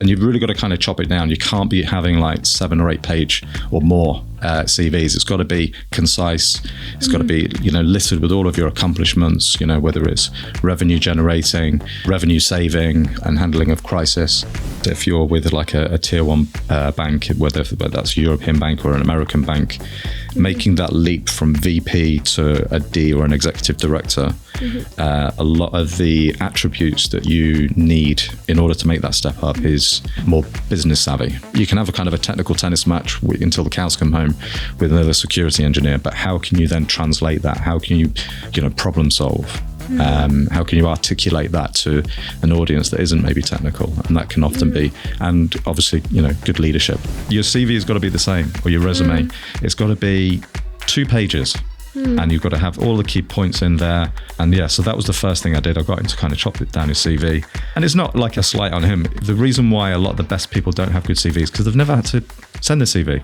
And you've really got to kind of chop it down. You can't be having like 7 or 8 page or more CVs. It's got to be concise. It's got to be, littered with all of your accomplishments, whether it's revenue generating, revenue saving, and handling of crisis. If you're with like a tier 1 bank, whether that's a European bank or an American bank, making that leap from VP to a D or an executive director, a lot of the attributes that you need in order to make that step up is more business savvy. You can have a kind of a technical tennis match until the cows come home with another security engineer, but how can you then translate that? How can you, problem solve? How can you articulate that to an audience that isn't maybe technical? And that can often be, and obviously, good leadership. Your CV has got to be the same, or your resume. It's got to be 2 pages. And you've got to have all the key points in there. And so that was the first thing I did. I got him to kind of chop it down his CV. And it's not like a slight on him. The reason why a lot of the best people don't have good CVs is because they've never had to send a CV.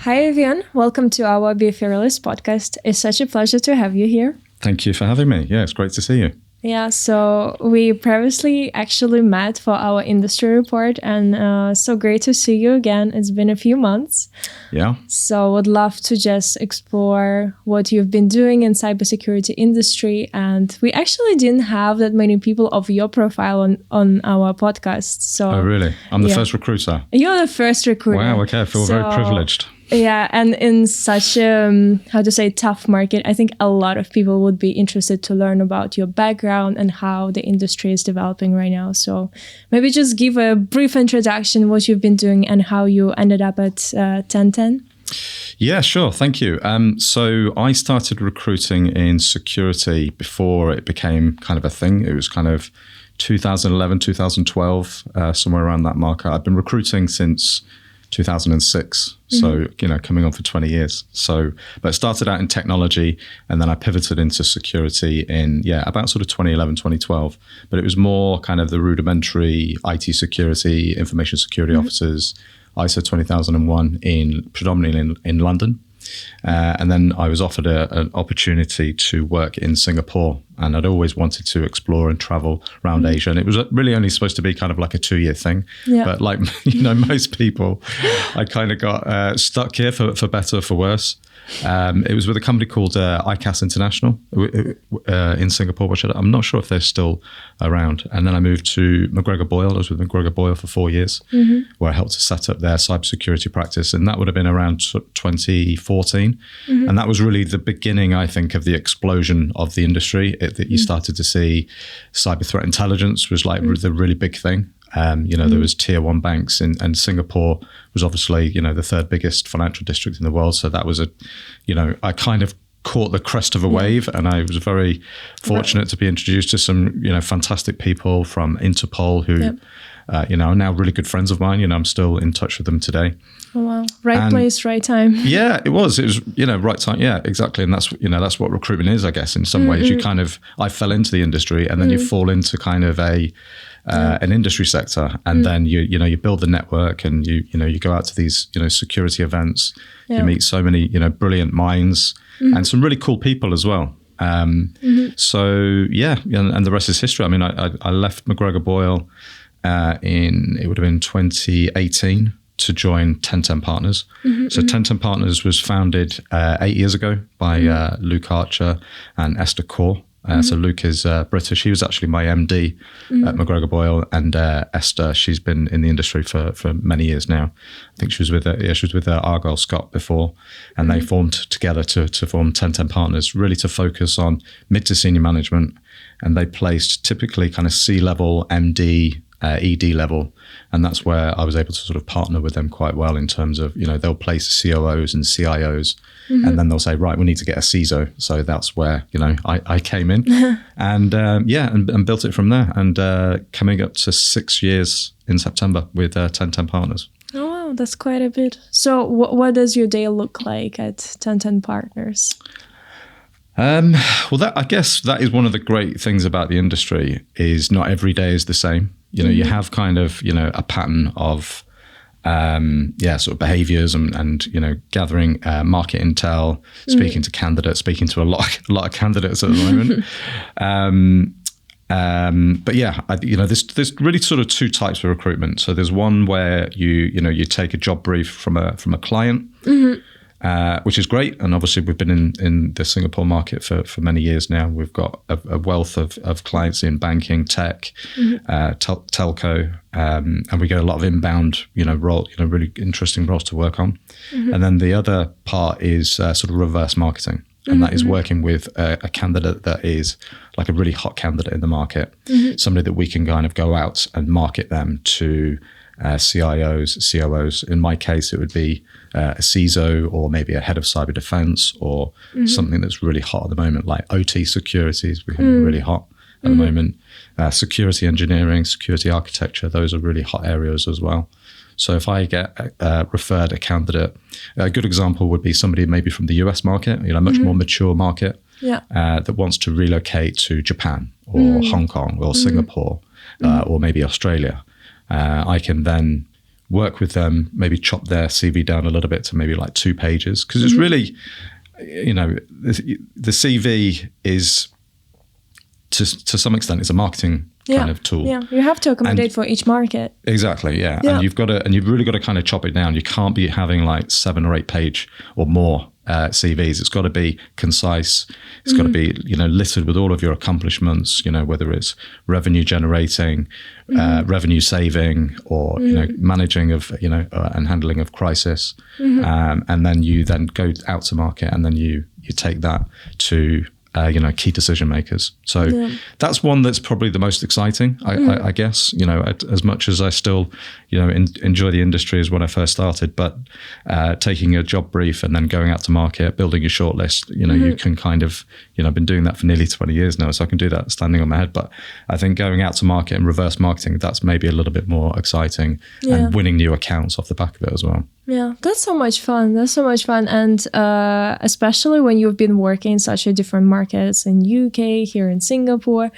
Hi, Eifion. Welcome to our Be Fearless podcast. It's such a pleasure to have you here. Thank you for having me. Yeah, it's great to see you. Yeah, so we previously actually met for our industry report, and so great to see you again. It's been a few months. Yeah. So would love to just explore what you've been doing in cybersecurity industry. And we actually didn't have that many people of your profile on our podcast. So. Oh, really? I'm the first recruiter. You're the first recruiter. Wow, okay. I feel very privileged. Yeah, and in such a, tough market, I think a lot of people would be interested to learn about your background and how the industry is developing right now. So maybe just give a brief introduction, what you've been doing and how you ended up at TENTEN. Yeah, sure. Thank you. So I started recruiting in security before it became kind of a thing. It was kind of 2011, 2012, somewhere around that marker. I've been recruiting since 2006, so coming on for 20 years. But it started out in technology, and then I pivoted into security in about sort of 2011, 2012. But it was more kind of the rudimentary IT security, information security officers, ISO 20001 predominantly in London. And then I was offered an opportunity to work in Singapore, and I'd always wanted to explore and travel around Asia. And it was really only supposed to be kind of like a 2-year thing. Yeah. But like, most people, I kind of got stuck here for better or for worse. It was with a company called ICAS International in Singapore, which I'm not sure if they're still around. And then I moved to McGregor Boyle. I was with McGregor Boyle for 4 years, where I helped to set up their cybersecurity practice. And that would have been around 2014. And that was really the beginning, I think, of the explosion of the industry, that you started to see cyber threat intelligence was like the really big thing. There was tier 1 banks and Singapore was obviously, the 3rd biggest financial district in the world. So that was I kind of caught the crest of a wave, and I was very fortunate to be introduced to some, fantastic people from Interpol who, are now really good friends of mine. I'm still in touch with them today. Oh, wow. Right place, right time. Yeah, it was, right time. Yeah, exactly. And that's what recruitment is, I guess, in some ways. You kind of, I fell into the industry, and then you fall into kind of an industry sector, and then you build the network, and you go out to these security events. You meet so many brilliant minds and some really cool people as well. So and the rest is history. I mean, I left McGregor Boyle it would have been 2018 to join TENTEN Partners. So TENTEN Partners was founded 8 years ago by Luke Archer and Esther Kaur. So Luke is British. He was actually my MD at McGregor Boyle, and Esther, she's been in the industry for many years now. I think she was with Argyle Scott before, and they formed together to form TENTEN Partners, really to focus on mid to senior management, and they placed typically kind of C-level, MD, ED level, and that's where I was able to sort of partner with them quite well in terms of, they'll place COOs and CIOs, and then they'll say, right, we need to get a CISO. So that's where, I came in and built it from there, and coming up to 6 years in September with TENTEN Partners. Oh, wow, that's quite a bit. So what does your day look like at TENTEN Partners? Well, I guess that is one of the great things about the industry is not every day is the same. You have kind of, a pattern of sort of behaviors and gathering market intel, speaking to candidates, speaking to a lot of candidates at the moment. But yeah, there's really sort of two types of recruitment. So there's one where you take a job brief from a client, which is great. And obviously we've been in the Singapore market for many years now. We've got a wealth of clients in banking, tech, telco, and we get a lot of inbound, really interesting roles to work on. And then the other part is sort of reverse marketing. And that is working with a candidate that is like a really hot candidate in the market, somebody that we can kind of go out and market them to CIOs, COOs. In my case, it would be a CISO or maybe a head of cyber defense or something that's really hot at the moment, like OT security is becoming really hot at the moment. Security engineering, security architecture, those are really hot areas as well. So if I get referred a candidate, a good example would be somebody maybe from the US market, much more mature market, that wants to relocate to Japan or Hong Kong or Singapore or maybe Australia. I can then work with them, maybe chop their CV down a little bit to maybe like 2 pages. Because it's really, the CV is, to some extent, it's a marketing kind of tool. Yeah, you have to accommodate for each market. Exactly, yeah. And you've really got to kind of chop it down. You can't be having like 7 or 8 page or more CVs. It's got to be concise. It's got to be, littered with all of your accomplishments, whether it's revenue generating, revenue saving, or, managing of, and handling of crisis. And then you then go out to market and then you take that to key decision makers. So that's one that's probably the most exciting, I guess, as much as I still, enjoy the industry as when I first started, but taking a job brief and then going out to market, building a shortlist, you can kind of, I've been doing that for nearly 20 years now, so I can do that standing on my head. But I think going out to market and reverse marketing, that's maybe a little bit more exciting and winning new accounts off the back of it as well. Yeah, that's so much fun. And especially when you've been working in such a different markets in UK, here in Singapore,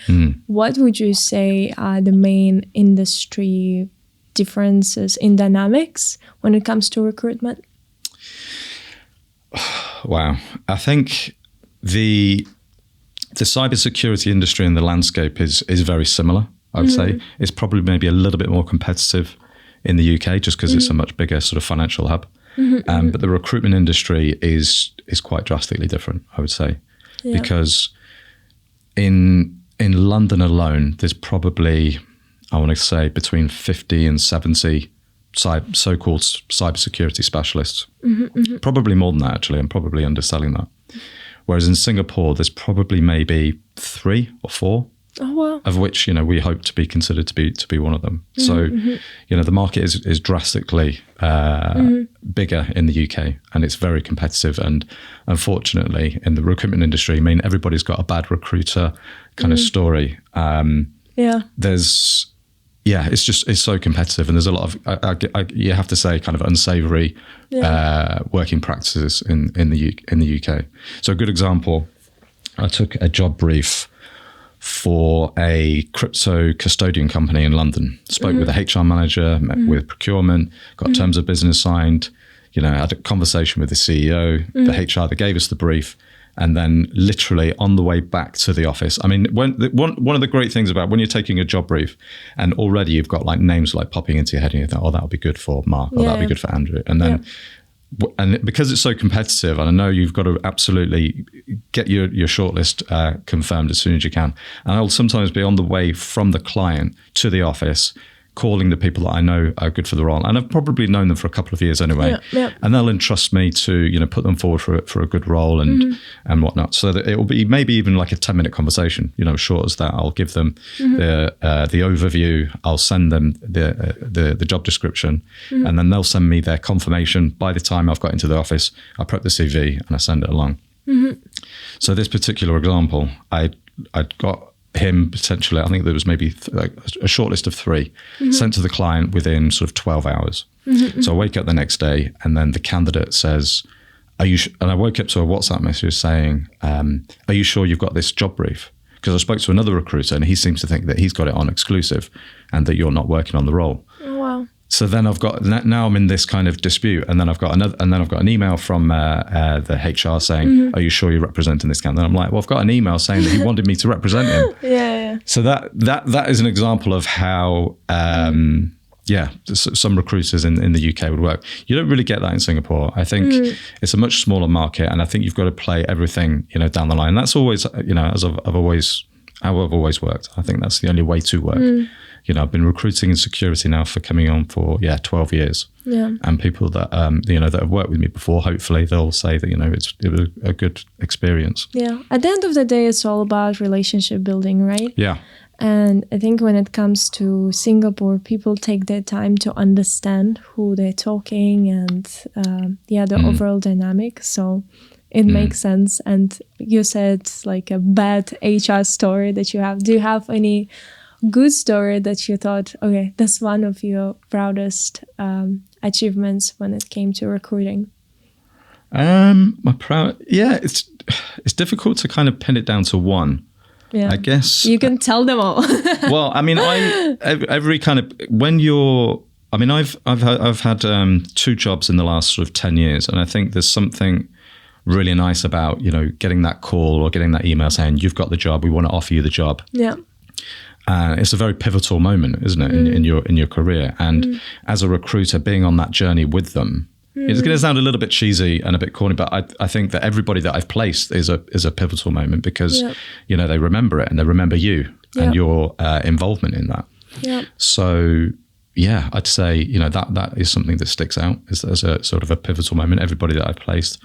what would you say are the main industry differences in dynamics when it comes to recruitment? Wow. I think the cybersecurity industry and the landscape is very similar, I would say. It's probably maybe a little bit more competitive in the UK just because it's a much bigger sort of financial hub. But the recruitment industry is quite drastically different, I would say. Because in London alone, there's probably, I want to say, between 50 and 70 so-called cybersecurity specialists. Probably more than that, actually. I'm probably underselling that. Whereas in Singapore, there's probably maybe 3 or 4. Oh, wow. Of which, we hope to be considered to be one of them. So, the market is drastically bigger in the UK, and it's very competitive. And unfortunately, in the recruitment industry, everybody's got a bad recruiter kind of story. It's so competitive, and there's a lot of, you have to say, kind of unsavory working practices in the UK. So a good example, I took a job brief for a crypto custodian company in London. Spoke with the HR manager, met with procurement, got terms of business signed, had a conversation with the CEO, the HR that gave us the brief, and then literally on the way back to the office. One of the great things about when you're taking a job brief and already you've got like names like popping into your head and you think, oh, that'll be good for Mark, or that'll be good for Andrew. And then and because it's so competitive, and I know you've got to absolutely get your shortlist confirmed as soon as you can. And I'll sometimes be on the way from the client to the office, calling the people that I know are good for the role. And I've probably known them for a couple of years anyway. And they'll entrust me to, put them forward for a good role and whatnot. So that it will be maybe even like a 10-minute conversation, short as that. I'll give them the overview. I'll send them the job description, and then they'll send me their confirmation. By the time I've got into the office, I prep the CV and I send it along. So this particular example, I'd got him potentially, I think there was maybe a short list of 3 sent to the client within sort of 12 hours. So I wake up the next day and then the candidate says, and I woke up to a WhatsApp message saying, are you sure you've got this job brief? Because I spoke to another recruiter and he seems to think that he's got it on exclusive and that you're not working on the role. Oh, wow. So then now I'm in this kind of dispute, and then I've got an email from the HR saying, "Are you sure you're representing this candidate?" I'm like, "Well, I've got an email saying that he wanted me to represent him." Yeah. So that is an example of how some recruiters in the UK would work. You don't really get that in Singapore. I think it's a much smaller market, and I think you've got to play everything down the line. That's always as I've always worked. I think that's the only way to work. I've been recruiting in security now for coming on for 12 years. Yeah. And people that that have worked with me before, hopefully they'll say that it was a good experience. Yeah. At the end of the day, it's all about relationship building, right? Yeah. And I think when it comes to Singapore, people take their time to understand who they're talking and the overall dynamic. So it makes sense. And you said like a bad HR story that you have. Do you have any good story that you thought, okay, that's one of your proudest achievements when it came to recruiting? It's difficult to kind of pin it down to one. Yeah, I guess you can tell them all. Well, I mean, every kind of I've had 2 jobs in the last sort of 10 years, and I think there's something really nice about getting that call or getting that email saying you've got the job, we want to offer you the job. Yeah. It's a very pivotal moment, isn't it, in your career? And as a recruiter, being on that journey with them, it's going to sound a little bit cheesy and a bit corny, but I think that everybody that I've placed is a pivotal moment because they remember it and they remember you and your involvement in that. Yeah. So I'd say that is something that sticks out as a sort of a pivotal moment. Everybody that I've placed.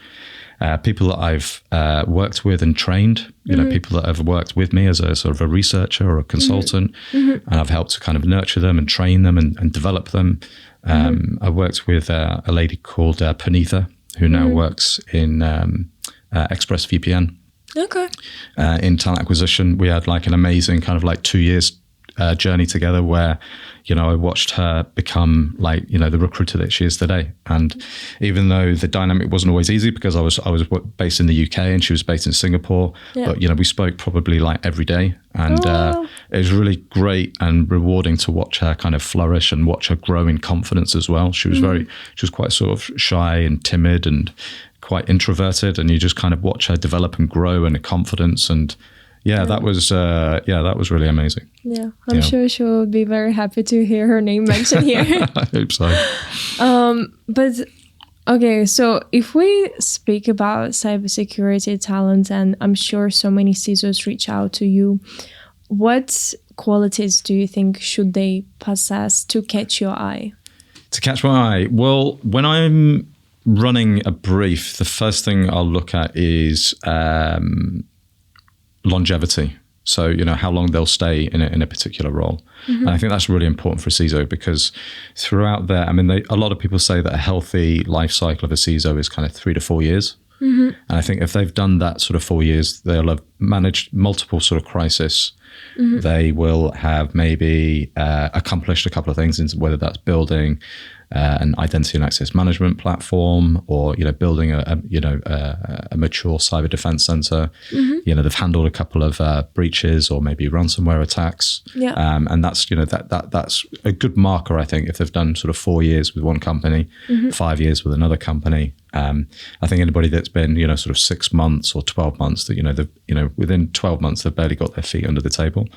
People that I've worked with and trained, people that have worked with me as a sort of a researcher or a consultant, and I've helped to kind of nurture them and train them and develop them. I worked with a lady called Punitha, who now works in ExpressVPN. Okay. In talent acquisition, we had like an amazing kind of like 2 years journey together where, I watched her become like, the recruiter that she is today. And even though the dynamic wasn't always easy because I was based in the UK and she was based in Singapore, but, we spoke probably like every day. And it was really great and rewarding to watch her kind of flourish and watch her grow in confidence as well. She was she was quite sort of shy and timid and quite introverted. And you just kind of watch her develop and grow in a confidence. And that was really amazing. Yeah, I'm sure she will be very happy to hear her name mentioned here. I hope so. But okay, so if we speak about cybersecurity talent, and I'm sure so many CISOs reach out to you, what qualities do you think should they possess to catch your eye? To catch my eye? Well, when I'm running a brief, the first thing I'll look at is longevity. So, how long they'll stay in a particular role. And I think that's really important for a CISO because throughout there, a lot of people say that a healthy life cycle of a CISO is kind of 3 to 4 years. And I think if they've done that sort of 4 years, they'll have managed multiple sort of crises. They will have maybe accomplished a couple of things, whether that's building an identity and access management platform, or building a mature cyber defense center. They've handled a couple of breaches or maybe ransomware attacks. And that's that's a good marker, I think, if they've done sort of 4 years with one company, 5 years with another company. I think anybody that's been sort of 6 months or 12 months that within 12 months they've barely got their feet under the table.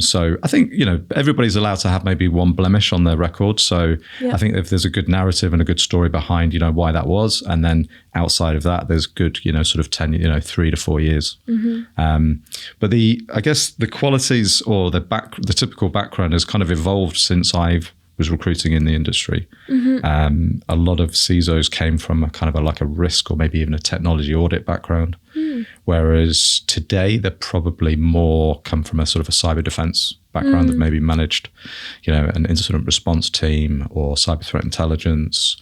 So I think everybody's allowed to have maybe one blemish on their record. So I think if there's a good narrative and a good story behind why that was, and then outside of that there's good sort of 10 3 to 4 years. But I guess the qualities or the typical background has kind of evolved since I've was recruiting in the industry. A lot of CISOs came from a kind of like a risk or maybe even a technology audit background. Whereas today they're probably more come from a sort of a cyber defense background. They've maybe managed, an incident response team or cyber threat intelligence,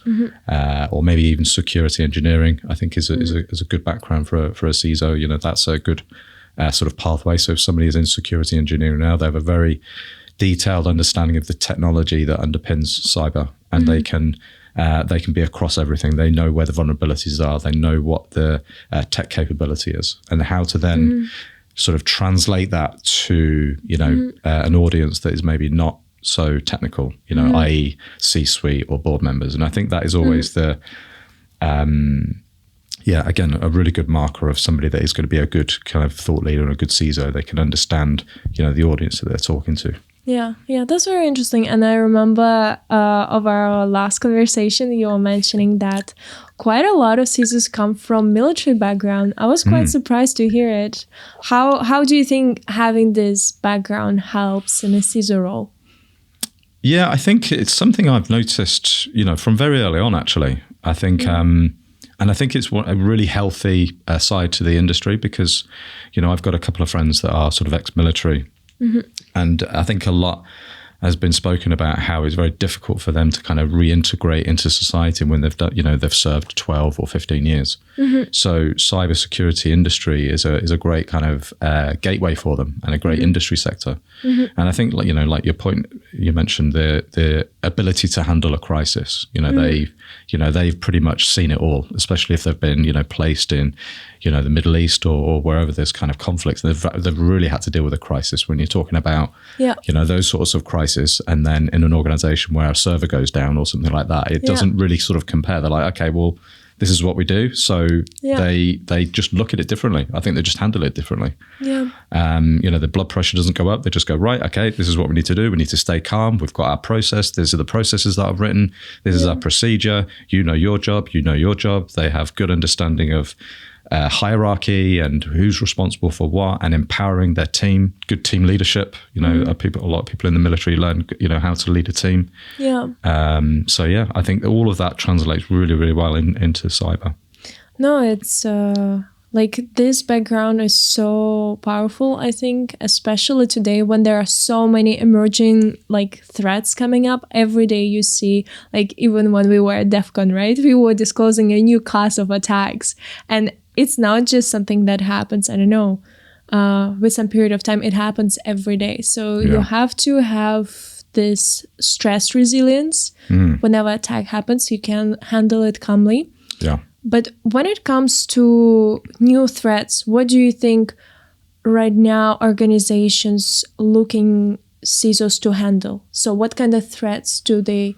or maybe even security engineering, I think is a good background for a CISO. That's a good sort of pathway. So if somebody is in security engineering now, they have a very detailed understanding of the technology that underpins cyber, and they can be across everything. They know where the vulnerabilities are. They know what the tech capability is, and how to then sort of translate that to an audience that is maybe not so technical, i.e. C-suite or board members. And I think that is always the, again, a really good marker of somebody that is going to be a good kind of thought leader and a good CISO. They can understand, the audience that they're talking to. Yeah, that's very interesting. And I remember of our last conversation, you were mentioning that quite a lot of CISOs come from military background. I was quite surprised to hear it. How do you think having this background helps in a CISO role? Yeah, I think it's something I've noticed, from very early on, actually. I think, and I think it's a really healthy side to the industry because, I've got a couple of friends that are sort of ex-military. And I think a lot has been spoken about how it's very difficult for them to kind of reintegrate into society when they've done, they've served 12 or 15 years. So cybersecurity industry is a great kind of gateway for them and a great industry sector. And I think, like your point, you mentioned the ability to handle a crisis. They've pretty much seen it all, especially if they've been, placed in, the Middle East or wherever there's kind of conflicts. They've really had to deal with a crisis when you're talking about, those sorts of crises. And then in an organization where a server goes down or something like that, it doesn't really sort of compare. They're like, okay, well, this is what we do. So they just look at it differently. I think they just handle it differently. The blood pressure doesn't go up. They just go, right, okay, this is what we need to do. We need to stay calm. We've got our process. These are the processes that I've written. This is our procedure. You know your job. You know your job. They have good understanding of hierarchy and who's responsible for what, and empowering their team. Good team leadership. A lot of people in the military learn, how to lead a team. I think all of that translates really, really well into cyber. No, it's this background is so powerful. I think, especially today when there are so many emerging threats coming up. Every day you see, even when we were at DEF CON, right? We were disclosing a new class of attacks, and it's not just something that happens, I don't know, with some period of time. It happens every day. So you have to have this stress resilience. Whenever attack happens, you can handle it calmly. But when it comes to new threats, what do you think right now organizations looking CISOs to handle? So what kind of threats do they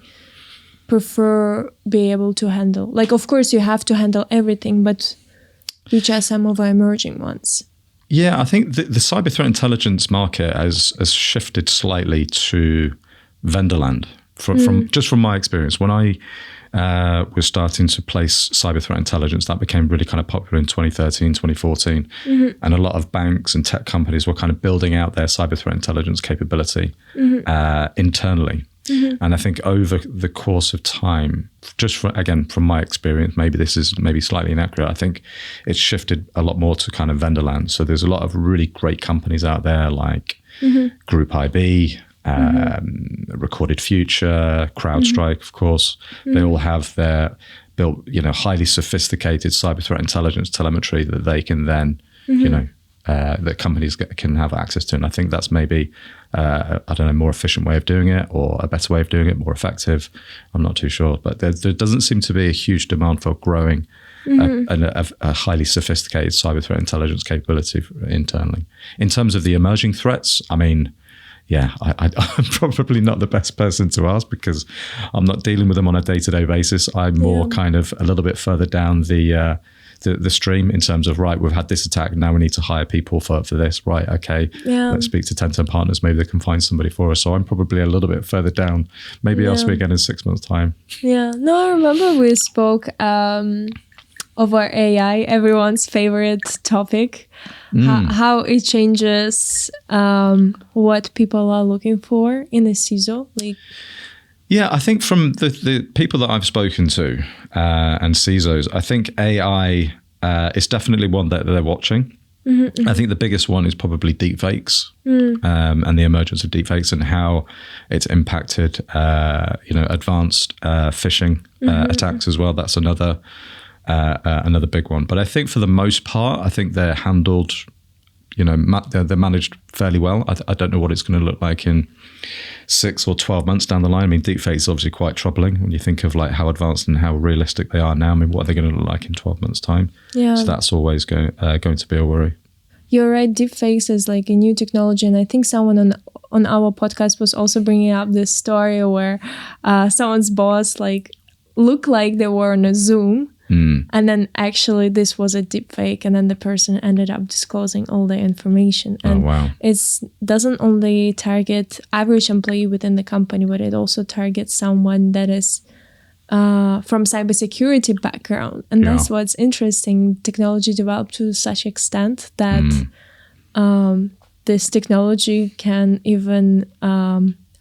prefer be able to handle? Of course, you have to handle everything, but which are some of our emerging ones? Yeah, I think the cyber threat intelligence market has shifted slightly to vendorland. From my experience, when I was starting to place cyber threat intelligence, that became really kind of popular in 2013, 2014. And a lot of banks and tech companies were kind of building out their cyber threat intelligence capability internally. And I think over the course of time, from my experience, maybe this is slightly inaccurate, I think it's shifted a lot more to kind of vendorland. So there's a lot of really great companies out there like Group IB, Recorded Future, CrowdStrike, of course. They all have their built, highly sophisticated cyber threat intelligence telemetry that they can then, that companies can have access to. And I think that's maybe, a more efficient way of doing it, or a better way of doing it, more effective. I'm not too sure. But there doesn't seem to be a huge demand for growing a highly sophisticated cyber threat intelligence capability internally. In terms of the emerging threats, I mean, I'm probably not the best person to ask because I'm not dealing with them on a day-to-day basis. I'm more kind of a little bit further down the stream in terms of, right, we've had this attack, now we need to hire people for this, right, okay, let's speak to TENTEN partners, maybe they can find somebody for us. So I'm probably a little bit further down. Maybe ask me again in 6 months' time. I remember we spoke over AI, everyone's favorite topic, how it changes what people are looking for in a CISO. Yeah, I think from the people that I've spoken to and CISOs, I think AI is definitely one that they're watching. I think the biggest one is probably deepfakes and the emergence of deepfakes and how it's impacted, advanced phishing attacks as well. That's another big one. But I think for the most part, I think they're handled, they're managed fairly well. I don't know what it's going to look like in 6 or 12 months down the line. I mean, deepfakes is obviously quite troubling when you think of how advanced and how realistic they are now. I mean, what are they going to look like in 12 months' time? So that's always going to be a worry. You're right. Deepfakes is a new technology, and I think someone on our podcast was also bringing up this story where someone's boss like looked like they were on a Zoom. And then actually this was a deep fake, and then the person ended up disclosing all the information. And it doesn't only target average employee within the company, but it also targets someone that is from cybersecurity background. And that's what's interesting. Technology developed to such extent that this technology can even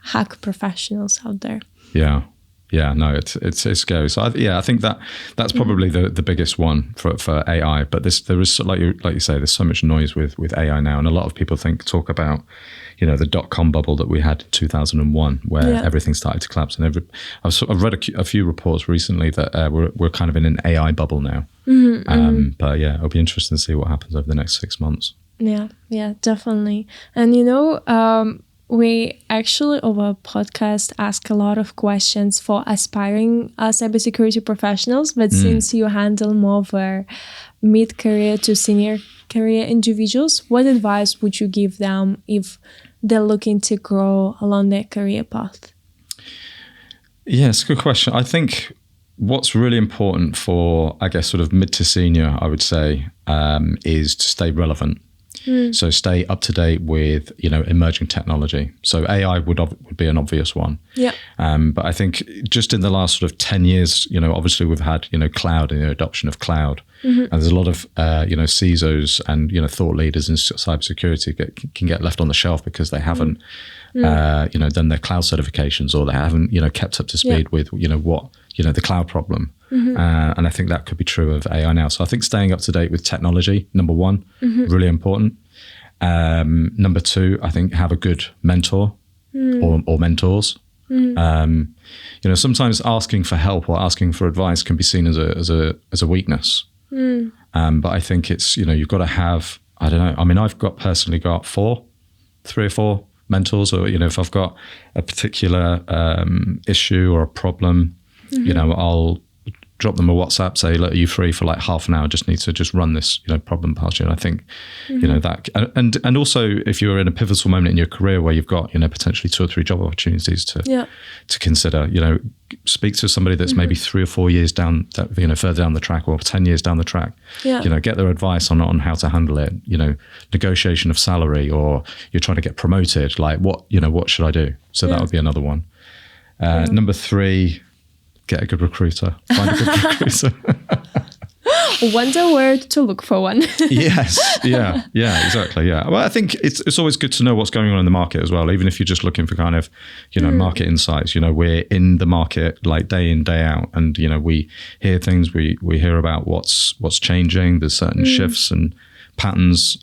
hack professionals out there. Yeah, no, it's scary. So I think that's probably the biggest one for AI. But there is, like you say, there's so much noise with AI now, and a lot of people talk about, the .com bubble that we had in 2001, where everything started to collapse. And I've read a few reports recently that we're kind of in an AI bubble now. But yeah, it'll be interesting to see what happens over the next 6 months. Yeah, definitely. And we actually, over podcast, ask a lot of questions for aspiring cybersecurity professionals. But since you handle more of a mid-career to senior career individuals, what advice would you give them if they're looking to grow along their career path? Yeah, it's a good question. I think what's really important for, I guess, sort of mid to senior, I would say, is to stay relevant. So stay up to date with, emerging technology. So AI would be an obvious one. Yeah. But I think just in the last sort of 10 years, obviously we've had, cloud and the adoption of cloud. And there's a lot of, CISOs and, thought leaders in cybersecurity can get left on the shelf because they haven't, done their cloud certifications, or they haven't, kept up to speed with, what, the cloud problem. And I think that could be true of AI now. So I think staying up to date with technology, number one, really important. Number two, I think have a good mentor or mentors. Sometimes asking for help or asking for advice can be seen as a weakness. But I think it's, you've got to have, I don't know. I mean, I've personally got 3 or 4 mentors, or, if I've got a particular issue or a problem, I'll drop them a WhatsApp, say, look, are you free for like half an hour? Just need to run this, problem past you. And I think, that, and also if you're in a pivotal moment in your career where you've got, potentially 2 or 3 job opportunities to consider, speak to somebody that's maybe 3 or 4 years down, further down the track, or 10 years down the track, get their advice on how to handle it, negotiation of salary, or you're trying to get promoted, like what should I do? So that would be another one. Number 3, get a good recruiter. Find a good recruiter. Wonder where to look for one. Yes. Yeah, exactly. Yeah. Well, I think it's always good to know what's going on in the market as well, even if you're just looking for kind of, market insights. We're in the market like day in, day out, and, we hear things, we hear about what's changing. There's certain shifts and patterns,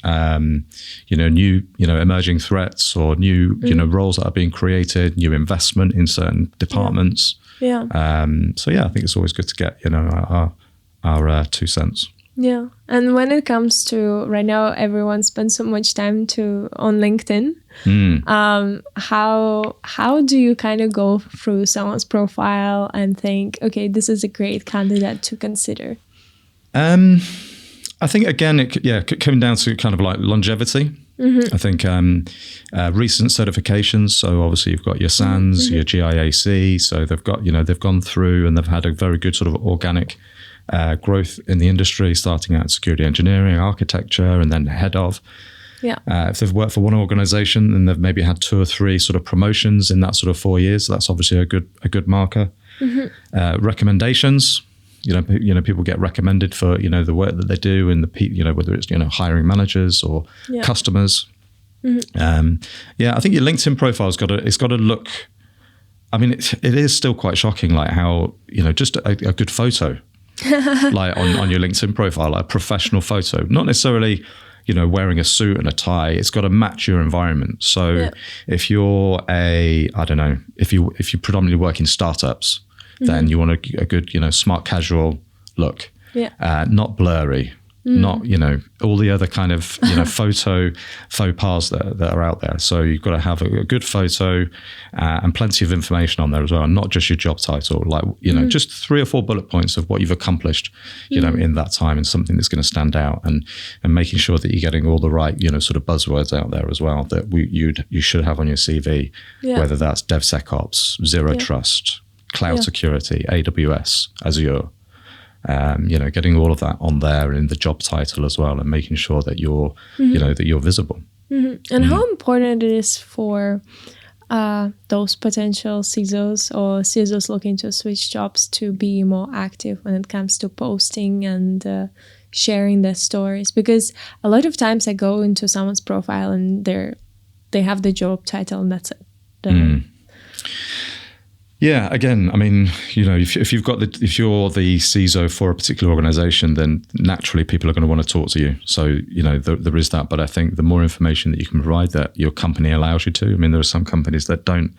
new, emerging threats, or new, roles that are being created, new investment in certain departments. Yeah. So I think it's always good to get, our 2 cents. Yeah. And when it comes to right now, everyone spends so much time on LinkedIn. How do you kind of go through someone's profile and think, okay, this is a great candidate to consider? I think again, coming down to kind of like longevity. I think recent certifications. So obviously you've got your SANS, your GIAC. So they've gone through and they've had a very good sort of organic growth in the industry, starting out in security engineering, architecture, and then head of. Yeah. If they've worked for one organization, then they've maybe had 2 or 3 sort of promotions in that sort of 4 years. So that's obviously a good marker. Recommendations. People get recommended for, the work that they do, and whether it's, hiring managers or customers. I think your LinkedIn profile's got to look, I mean, it is still quite shocking, like how, just a good photo, like on your LinkedIn profile, like a professional photo, not necessarily, wearing a suit and a tie. It's got to match your environment. So if you're if you predominantly work in startups, then you want a good, smart casual look, not blurry. not, all the other kind of, faux pas that are out there. So you've got to have a good photo and plenty of information on there as well, and not just your job title, like, just 3 or 4 bullet points of what you've accomplished, in that time, and something that's going to stand out, and making sure that you're getting all the right, sort of buzzwords out there as well that you should have on your CV, whether that's DevSecOps, Zero Trust, Cloud Security, AWS, Azure. Getting all of that on there in the job title as well, and making sure that you're, that you're visible. And how important it is for those potential CISOs or CISOs looking to switch jobs to be more active when it comes to posting and sharing their stories, because a lot of times I go into someone's profile and they have the job title and that's it. Yeah, again, I mean, if you're the CISO for a particular organization, then naturally people are going to want to talk to you. So, there is that. But I think the more information that you can provide that your company allows you to, I mean, there are some companies that don't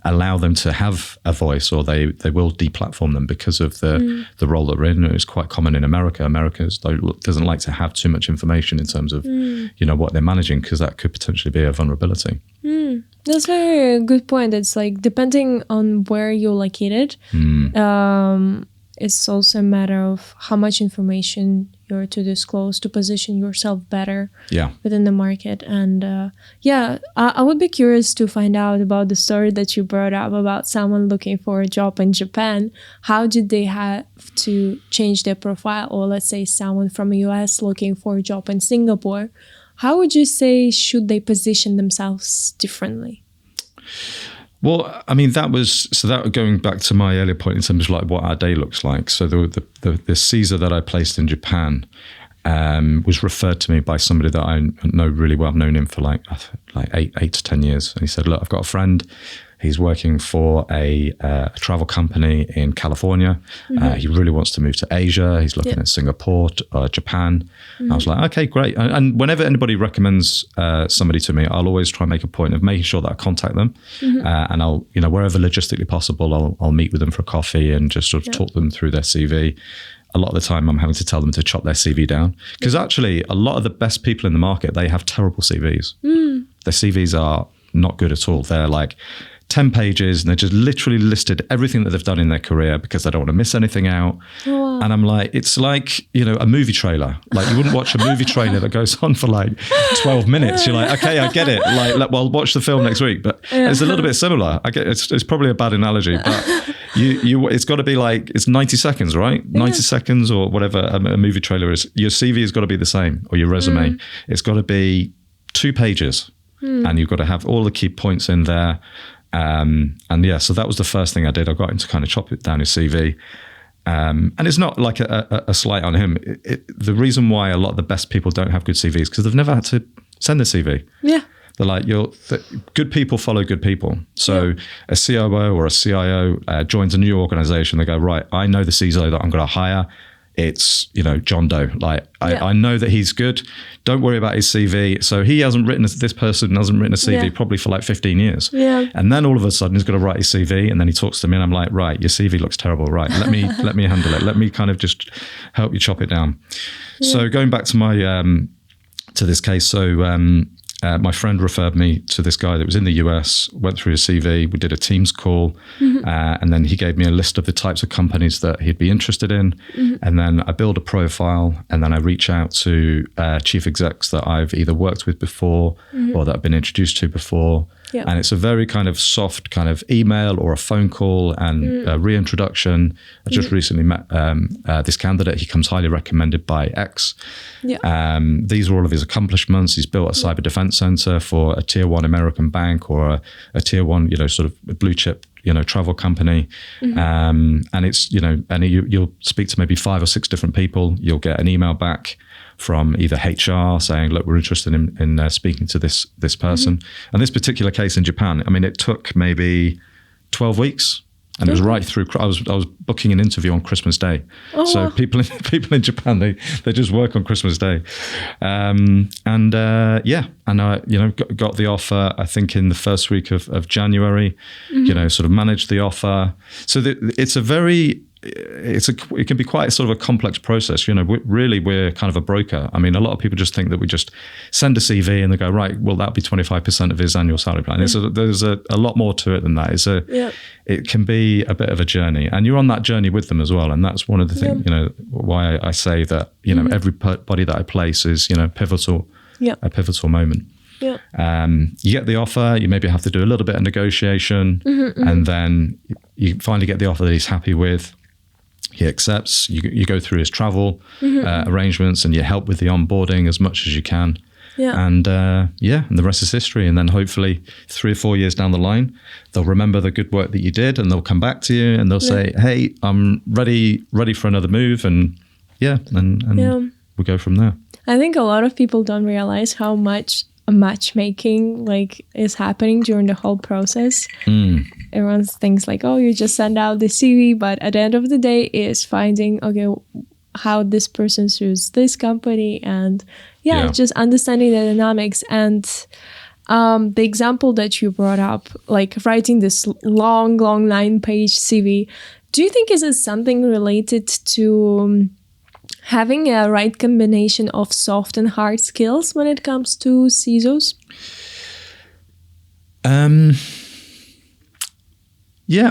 allow them to have a voice, or they will deplatform them because of the role that we're in. It's quite common in America. America doesn't like to have too much information in terms of, what they're managing, because that could potentially be a vulnerability. That's a very good point. It's like, depending on where you're located, it's also a matter of how much information you're to disclose to position yourself better within the market. And I would be curious to find out about the story that you brought up about someone looking for a job in Japan. How did they have to change their profile? Or let's say someone from the US looking for a job in Singapore. How would you say should they position themselves differently? Well, I mean, that going back to my earlier point in terms of like what our day looks like. So the CISO that I placed in Japan was referred to me by somebody that I know really well. I've known him for like 8 to 10 years. And he said, look, I've got a friend. He's working for a travel company in California. He really wants to move to Asia. He's looking at Singapore, Japan. I was like, okay, great. And whenever anybody recommends somebody to me, I'll always try and make a point of making sure that I contact them. And I'll, wherever logistically possible, I'll meet with them for a coffee and just sort of talk them through their CV. A lot of the time I'm having to tell them to chop their CV down, because actually a lot of the best people in the market, they have terrible CVs. Their CVs are not good at all. They're like 10 pages and they just literally listed everything that they've done in their career because they don't want to miss anything out. Oh, wow. And I'm like, it's like, a movie trailer. Like, you wouldn't watch a movie trailer that goes on for like 12 minutes. You're like, okay, I get it. Like, well, watch the film next week. But it's a little bit similar. I get it's probably a bad analogy, but it's got to be like, it's 90 seconds, right? 90 seconds or whatever a movie trailer is. Your CV has got to be the same, or your resume. It's got to be 2 pages and you've got to have all the key points in there. So that was the first thing I did. I got him to kind of chop it down his CV. And it's not like a slight on him. The reason why a lot of the best people don't have good CVs is because they've never had to send a CV. Yeah. They're like, good people follow good people. So a COO or a CIO joins a new organization. They go, right, I know the CISO that I'm going to hire. It's, John Doe. Like, I know that he's good. Don't worry about his CV. So this person hasn't written a CV probably for like 15 years. Yeah. And then all of a sudden he's got to write his CV, and then he talks to me and I'm like, right, your CV looks terrible. Right. Let me handle it. Let me kind of just help you chop it down. Yeah. So going back to my, to this case. So, my friend referred me to this guy that was in the US, went through his CV, we did a Teams call, and then he gave me a list of the types of companies that he'd be interested in. And then I build a profile, and then I reach out to chief execs that I've either worked with before or that I've been introduced to before. Yep. And it's a very kind of soft kind of email or a phone call and a reintroduction. I just recently met this candidate. He comes highly recommended by X. Yep. These are all of his accomplishments. He's built a cyber defense center for a tier 1 American bank or a tier 1, sort of blue chip, travel company. And it's, and you'll speak to maybe 5 or 6 different people. You'll get an email back from either HR saying, look, we're interested in speaking to this person. And this particular case in Japan, I mean, it took maybe 12 weeks. And it was right through. I was booking an interview on Christmas Day, so people in Japan they just work on Christmas Day, and I got the offer. I think in the first week of January, sort of managed the offer. So it's a very it can be quite sort of a complex process. We're kind of a broker. I mean, a lot of people just think that we just send a CV and they go, right, well, that'll be 25% of his annual salary plan. There's a lot more to it than that. It can be a bit of a journey, and you're on that journey with them as well. And that's one of the things, why I say that, everybody that I place is, pivotal, a pivotal moment. Yeah. You get the offer, you maybe have to do a little bit of negotiation, and then you finally get the offer that he's happy with. He accepts, you go through his travel arrangements, and you help with the onboarding as much as you can. Yeah. And and the rest is history. And then hopefully 3 or 4 years down the line, they'll remember the good work that you did, and they'll come back to you and they'll say, hey, I'm ready for another move. And we go from there. I think a lot of people don't realize how much matchmaking is happening during the whole process. Everyone thinks you just send out the CV, but at the end of the day is finding how this person suits this company, and just understanding the dynamics. And the example that you brought up, writing this long 9-page CV, do you think is it something related to having a right combination of soft and hard skills when it comes to CISOs? I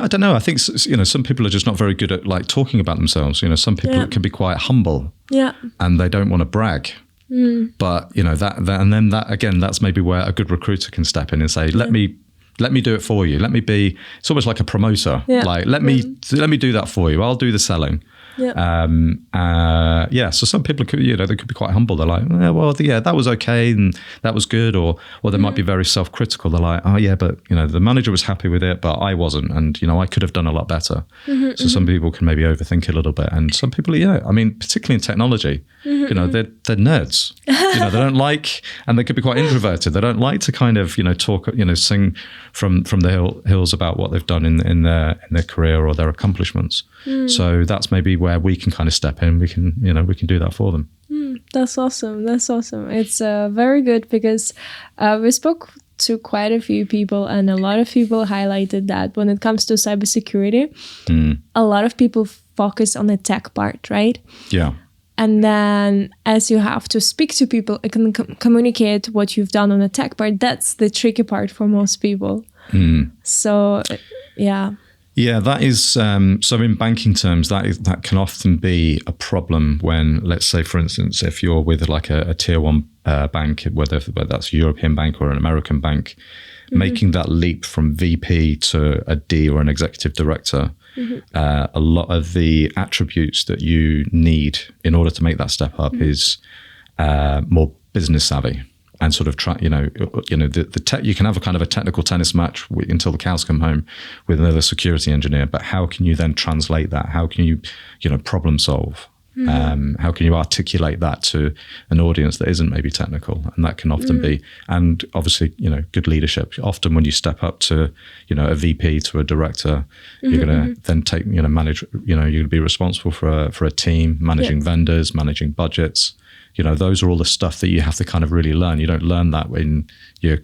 don't know. I think, some people are just not very good at talking about themselves. Some people can be quite humble, and they don't want to brag. But that again, that's maybe where a good recruiter can step in and say, let me do it for you. It's almost like a promoter. Let me do that for you. I'll do the selling. So some people could, they could be quite humble. They're like, that was okay, and that was good. Or they might be very self-critical. They're like, but the manager was happy with it, but I wasn't, and I could have done a lot better. So some people can maybe overthink it a little bit, and some people, I mean, particularly in technology, they're nerds. They don't like, and they could be quite introverted. They don't like to kind of talk, sing from the hills about what they've done in their career or their accomplishments. So that's maybe where we can kind of step in. We can do that for them. That's awesome. It's very good, because we spoke to quite a few people, and a lot of people highlighted that when it comes to cybersecurity, a lot of people focus on the tech part, right? Yeah. And then as you have to speak to people and communicate what you've done on the tech part, that's the tricky part for most people. So, Yeah, that is, so in banking terms, that can often be a problem when, let's say, for instance, if you're with a tier one bank, whether that's a European bank or an American bank, making that leap from VP to a D or an executive director, a lot of the attributes that you need in order to make that step up is more business savvy. And sort of try, you can have a kind of a technical tennis match until the cows come home with another security engineer. But how can you then translate that? How can you, problem solve? How can you articulate that to an audience that isn't maybe technical? And that can often be, and obviously, good leadership. Often when you step up to, a VP to a director, you're going to then take, manage, you're going to be responsible for a team, managing vendors, managing budgets. Those are all the stuff that you have to kind of really learn. You don't learn that in your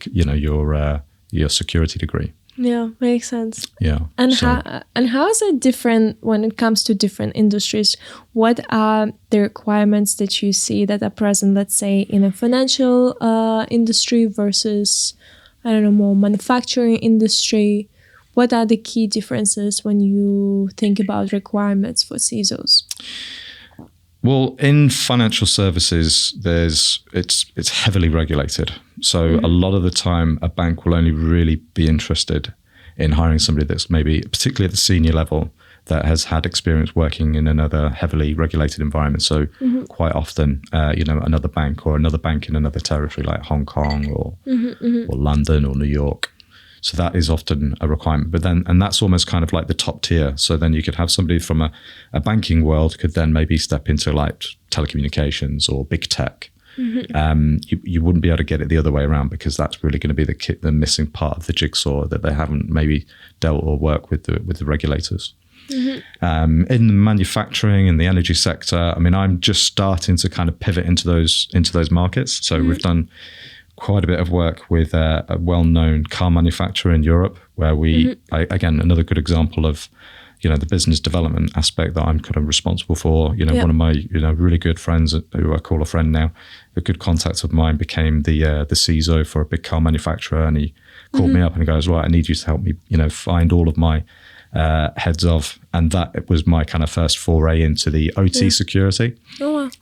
security degree. Yeah, makes sense. Yeah. And how is it different when it comes to different industries? What are the requirements that you see that are present, let's say, in a financial industry versus, more manufacturing industry? What are the key differences when you think about requirements for CISOs? Well, in financial services, it's heavily regulated. So a lot of the time, a bank will only really be interested in hiring somebody that's maybe, particularly at the senior level, that has had experience working in another heavily regulated environment. So quite often, another bank in another territory like Hong Kong or London or New York. So that is often a requirement, and that's almost kind of like the top tier. So then you could have somebody from a banking world could then maybe step into like telecommunications or big tech. You wouldn't be able to get it the other way around, because that's really going to be the missing part of the jigsaw that they haven't maybe dealt or worked with the regulators. In the manufacturing and the energy sector, I mean, I'm just starting to kind of pivot into those markets. So we've done quite a bit of work with a well-known car manufacturer in Europe, where again, another good example of, the business development aspect that I'm kind of responsible for. One of my, really good friends who I call a friend now, a good contact of mine, became the CISO for a big car manufacturer. And he called me up and he goes, right, I need you to help me, find all of my heads of, and that was my kind of first foray into the OT security,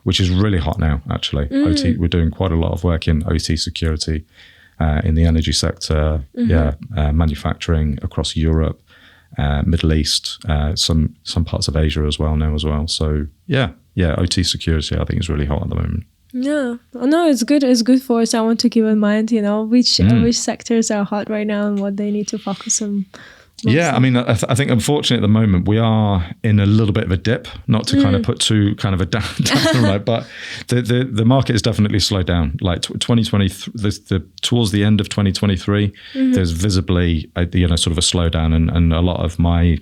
which is really hot now, actually. OT, we're doing quite a lot of work in OT security in the energy sector, manufacturing across Europe, Middle East, some parts of Asia as well. So OT security I think is really hot at the moment. Yeah, no, it's good. It's good for someone to keep in mind, which sectors are hot right now and what they need to focus on. Yeah, I mean, I think unfortunately at the moment we are in a little bit of a dip, not to kind of put too kind of a down right, but the market has definitely slowed down. Like 2020, towards the end of 2023, there's visibly sort of a slowdown, and a lot of my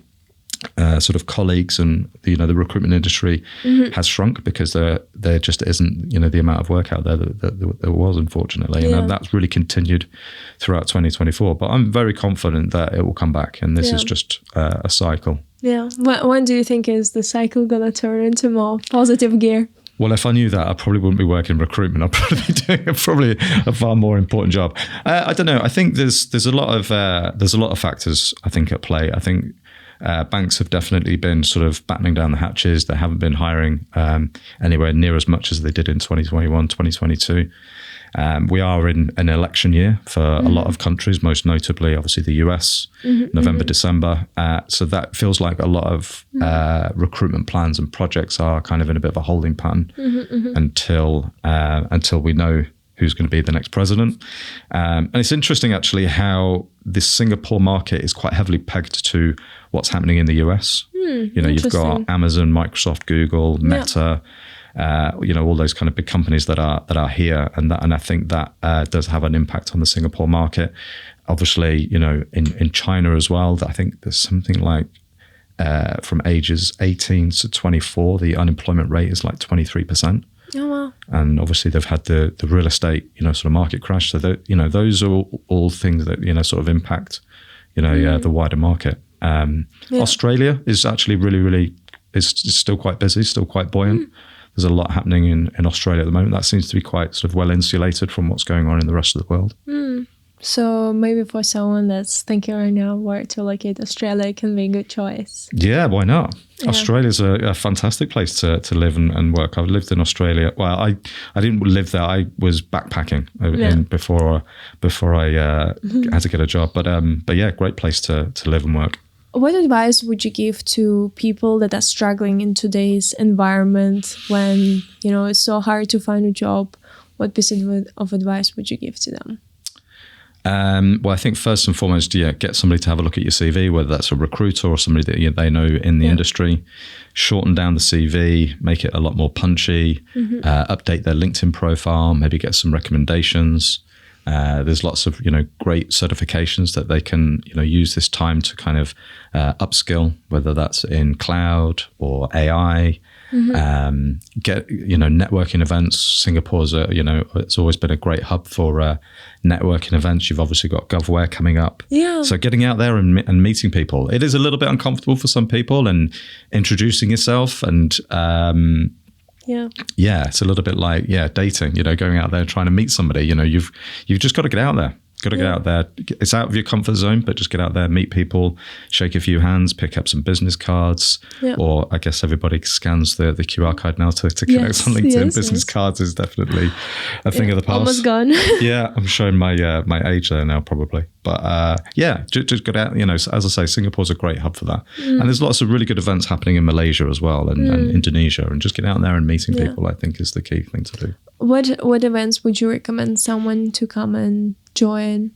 sort of colleagues and the recruitment industry has shrunk because there just isn't the amount of work out there that there was, unfortunately, and that's really continued throughout 2024. But I'm very confident that it will come back, and this is just a cycle. Yeah. When do you think is the cycle gonna turn into more positive gear? Well, if I knew that, I probably wouldn't be working in recruitment. I'd probably be doing a far more important job. I don't know. I think there's a lot of factors I think at play. I think banks have definitely been sort of battening down the hatches. They haven't been hiring anywhere near as much as they did in 2021, 2022. We are in an election year for a lot of countries, most notably, obviously, the US, November, December. So that feels like a lot of recruitment plans and projects are kind of in a bit of a holding pattern until we know who's going to be the next president. And it's interesting, actually, how this Singapore market is quite heavily pegged to what's happening in the US. You've got Amazon, Microsoft, Google, Meta, all those kind of big companies that are here. And I think that does have an impact on the Singapore market. Obviously, in China as well, I think there's something like from ages 18 to 24, the unemployment rate is like 23%. Oh, wow. And obviously they've had the real estate, sort of market crash. So that, those are all things that, sort of impact, the wider market. Australia is actually really is still quite busy, still quite buoyant. There's a lot happening in Australia at the moment. That seems to be quite sort of well insulated from what's going on in the rest of the world. So maybe for someone that's thinking right now where to locate, Australia can be a good choice. Yeah, why not? Yeah. Australia's a fantastic place to live and work. I've lived in Australia. Well, I didn't live there. I was backpacking before I had to get a job. But yeah, great place to live and work. What advice would you give to people that are struggling in today's environment when, it's so hard to find a job? What piece of advice would you give to them? Well, I think first and foremost, get somebody to have a look at your CV, whether that's a recruiter or somebody that they know in the industry. Shorten down the CV, make it a lot more punchy, update their LinkedIn profile, maybe get some recommendations. There's lots of, great certifications that they can, use this time to kind of upskill, whether that's in cloud or AI. Get, networking events. Singapore's it's always been a great hub for networking events. You've obviously got GovWare coming up. Yeah. So getting out there and meeting people. It is a little bit uncomfortable for some people, and introducing yourself and it's a little bit like dating. Going out there trying to meet somebody. You've just got to get out there. Got to get out there. It's out of your comfort zone, but just get out there, meet people, shake a few hands, pick up some business cards. Yeah. Or I guess everybody scans the QR code now to connect on LinkedIn. Business cards is definitely a thing of the past. Almost gone. Yeah, I'm showing my age there now probably. But just get out. As I say, Singapore's a great hub for that. And there's lots of really good events happening in Malaysia as well, and Indonesia. And just getting out there and meeting people, I think, is the key thing to do. What events would you recommend someone to come and join?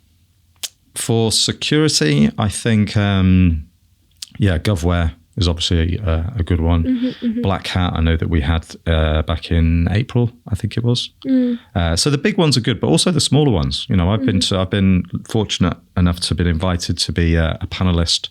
For security, I think, GovWare is obviously a good one. Black Hat, I know that we had back in April, I think it was. So the big ones are good, but also the smaller ones. I've been fortunate enough to be invited to be a panelist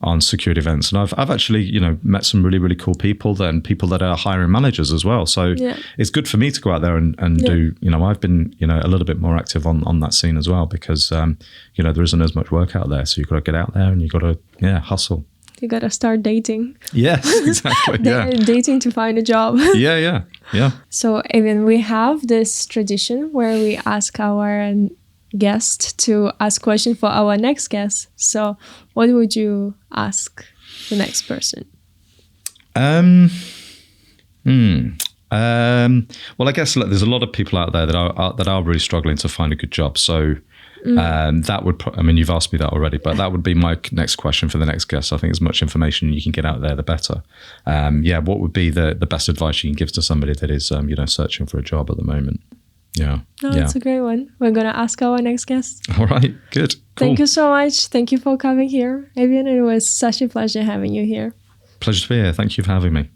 on security events, and I've actually met some really, really cool people and people that are hiring managers as well. So it's good for me to go out there and do. I've been a little bit more active on that scene as well, because there isn't as much work out there. So you've got to get out there and you've got to hustle. You gotta start dating. Yes, exactly. Yeah. Dating to find a job. Yeah. So, Eifion, we have this tradition where we ask our guest to ask question for our next guest. So, what would you ask the next person? Well, I guess there's a lot of people out there that are really struggling to find a good job. So that would, you've asked me that already, but that would be my next question for the next guest. I think as much information you can get out there, the better. What would be the best advice you can give to somebody that is, searching for a job at the moment? Yeah. No, that's a great one. We're going to ask our next guest. All right, good. Cool. Thank you so much. Thank you for coming here, Eifion. It was such a pleasure having you here. Pleasure to be here. Thank you for having me.